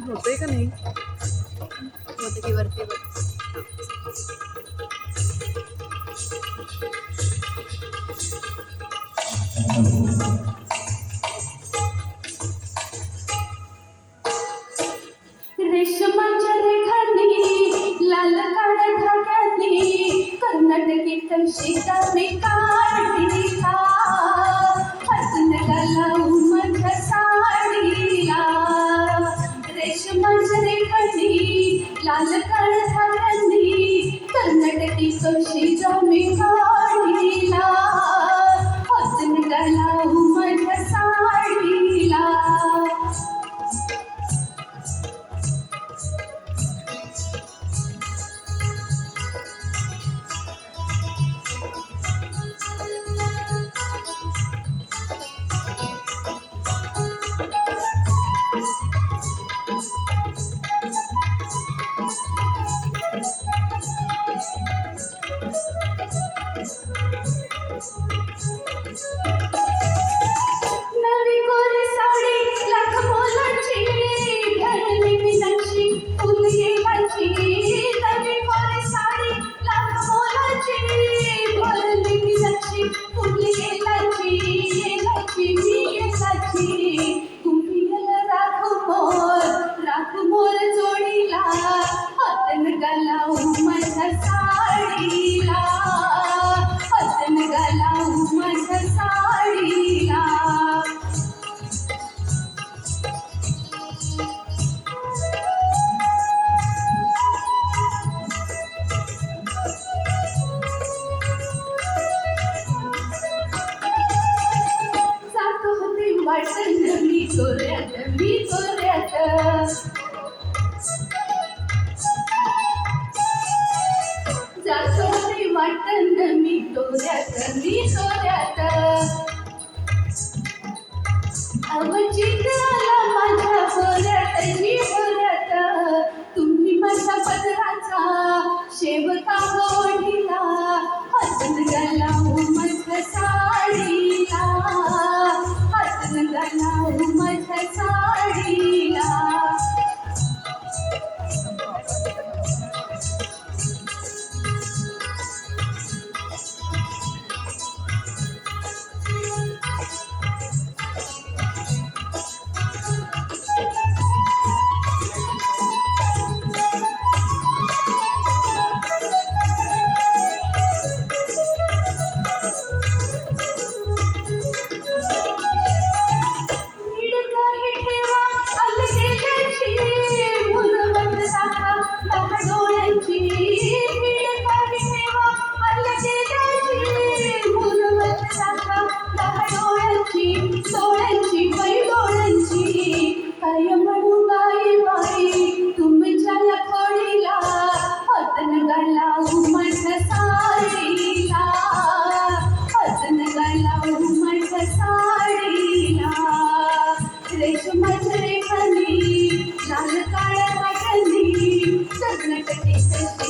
होतंय का नाही? होतं की वरती बघ. रेशमाच्या रेखांनी लाल काळ्या धाग्यांनी कर्नाटकी कळशीचा मी काढीला हसन लावू माझ्या साडीला. रेशमाच्या रेखांनी लाल काळ्या धाग्यांनी कर्नाटकी कळशीचा मी काढीला हसन लावू माझ्या साडीला. नवी गोरी साडी लाख मोलाची भरली मी नक्षी फुलली माझी. नवी गोरी साडी लाख मोलाची भरली मी नक्षी फुलली माझी. येलाची मी येलाची तुम्ही राख मोर जोडीला हातन घालावू माझ्या साडीला हातन घालावू माझ्या साडीला. जात होते वाटण मी चोऱ्यात जात होते वाटण मी चोऱ्यात. अवचित आला माझ्या भोऱ्यात तुम्ही माझ्या पदराचा शेवका ओढीला हातन घालावू माझ्या साडीला हातन घालावू माझ्या साडीला. सोळ्यांची पैडोळ्यांची काय म्हणू बाई तुमच्या या खोडीला हातन घालावू माझ्या साडीला हातन घालावू माझ्या साडीला. रेशमाच्या रेखांनी लाल काळ्या धाग्यांनी कर्नाटकी